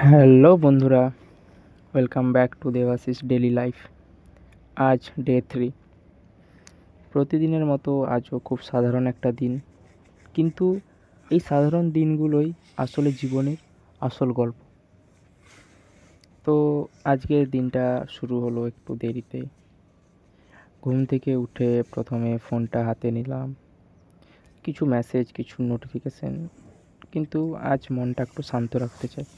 Hello বন্ধুরা, welcome back to Debashis daily life. আজ day 3। প্রতিদিনের মতো আজও খুব সাধারণ একটা দিন, কিন্তু এই সাধারণ দিনগুলোই আসলে জীবনের আসল গল্প। তো আজকের দিনটা শুরু হলো একটু দেরিতে। ঘুম থেকে উঠে প্রথমে ফোনটা হাতে নিলাম, কিছু মেসেজ, কিছু নোটিফিকেশন, কিন্তু আজ মনটা একটু শান্ত রাখতে চাই।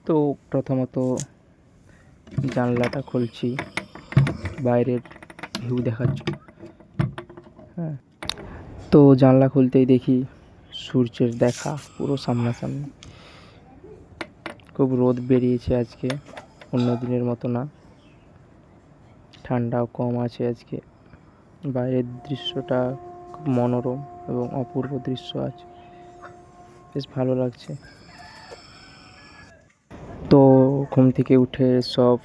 তো প্রথমত জানলাটা খুলছি বাইরের ভিউ দেখার জন্য। হ্যাঁ, তো জানলা খুলতেই দেখি সূর্যের দেখা পুরো সামনাসামনি। খুব রোদ বেরিয়েছে আজকে, অন্য দিনের মতো না। ঠান্ডাও কম আছে আজকে। বাইরের দৃশ্যটা খুব মনোরম এবং অপূর্ব দৃশ্য আছে, বেশ ভালো লাগছে। তো ঘুম থেকে উঠে সব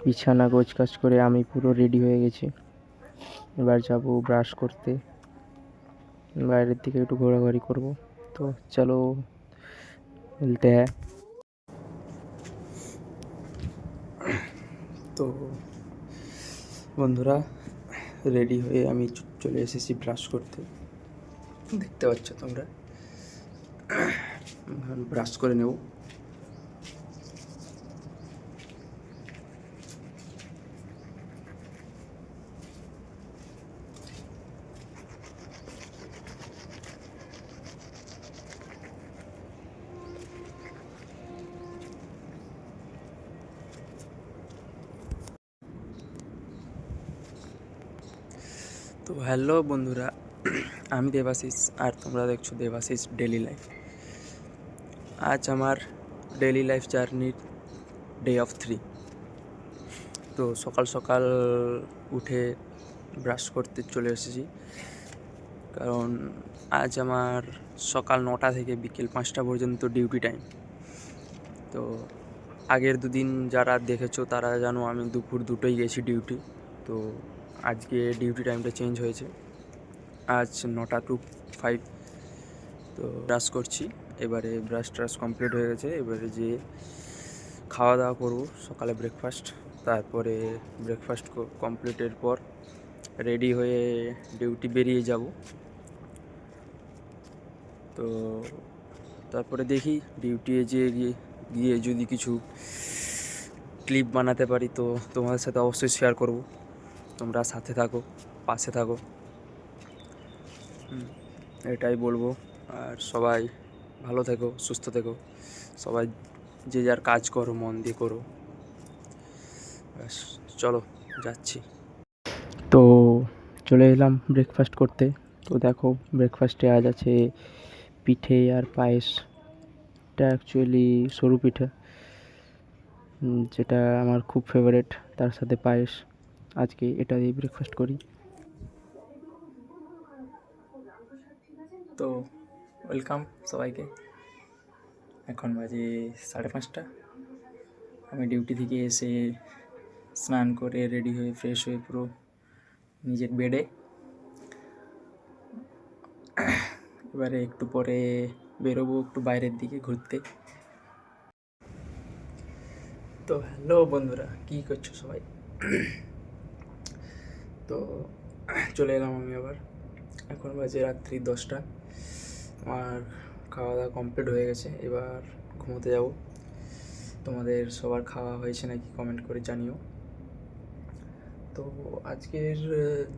বিছানা গোছগাছ করে আমি পুরো রেডি হয়ে গেছি। এবার যাব ব্রাশ করতে, বাইরের দিকে একটু ঘোরাঘুরি করব। তো চলো মিলতে হ্যাঁ। তো বন্ধুরা, রেডি হয়ে আমি চলে এসেছি ব্রাশ করতে। দেখতে পাচ্ছ তোমরা, ব্রাশ করে নেব। তো হ্যালো বন্ধুরা, আমি দেবাশিস আর তোমরা দেখছো দেবাশিস ডেলি লাইফ। আজ আমার ডেলি লাইফ জার্নির ডে অফ 3। তো সকাল সকাল উঠে ব্রাশ করতে চলে এসেছি, কারণ আজ আমার সকাল 9টা থেকে বিকেল 5টা পর্যন্ত ডিউটি টাইম। তো আগের দুদিন যারা দেখেছো তারা জানো আমি দুপুর 2টোয় গেছি ডিউটি। তো আজকে ডিউটি টাইমটা চেঞ্জ হয়েছে, আজ 9টা to 5। তো ব্রাশ করছি, এবারে ব্রাশ ট্রাশ কমপ্লিট হয়ে গেছে। এবারে যে খাওয়া দাওয়া করবো, সকালে ব্রেকফাস্ট। তারপরে ব্রেকফাস্ট কমপ্লিটের পর রেডি হয়ে ডিউটি বেরিয়ে যাব। তো তারপরে দেখি ডিউটি গিয়ে যদি কিছু ক্লিপ বানাতে পারি তো তোমাদের সাথে অবশ্যই শেয়ার করব। তোমরা সাথে থাকো, পাশে থাকো, এটাই বলবো। আর সবাই ভালো থেকো, সুস্থ থেকো। সবাই যে যার কাজ করো, মন দিয়ে করো। ব্যাস, চলো যাচ্ছি। তো চলে এলাম ব্রেকফাস্ট করতে। তো দেখো, ব্রেকফাস্টে আজ আছে পিঠে আর পায়েস। এটা অ্যাকচুয়ালি সরু পিঠে, যেটা আমার খুব ফেভারেট। তার সাথে পায়েস, আজকে এটা দিয়ে ব্রেকফাস্ট করি। তো ওয়েলকাম সবাইকে। এখন বাজে 5:30। আমি ডিউটি থেকে এসে স্নান করে রেডি হয়ে ফ্রেশ হয়ে পুরো নিজের বেডে। এবারে একটু পরে বেরোবো একটু বাইরের দিকে ঘুরতে। তো হ্যালো বন্ধুরা, কী করছো সবাই? তো চলে এলাম আমি আবার। এখন বাজে রাত্রি 10টা। আমার খাওয়া দাওয়া কমপ্লিট হয়ে গেছে, এবার ঘুমোতে যাব। তোমাদের সবার খাওয়া হয়েছে নাকি কমেন্ট করে জানিও। তো আজকের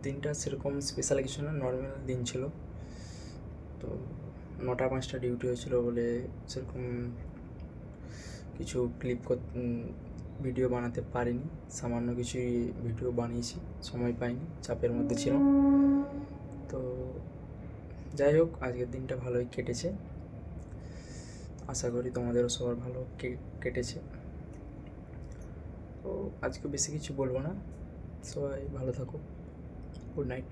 দিনটা সেরকম স্পেশাল কিছু না, নর্মাল দিন ছিল। তো 9টা 5টা ডিউটি হয়েছিল বলে সেরকম কিছু ভিডিও বানাতে পারিনি। সামান্য কিছুই ভিডিও বানিয়েছি, সময় পাইনি, চাপের মধ্যে ছিলাম। তো যাই হোক, আজকের দিনটা ভালোই কেটেছে। আশা করি তোমাদেরও সবার ভালো কেটেছে। তো আজকে বেশি কিছু বলবো না, সবাই ভালো থাকো। Good night.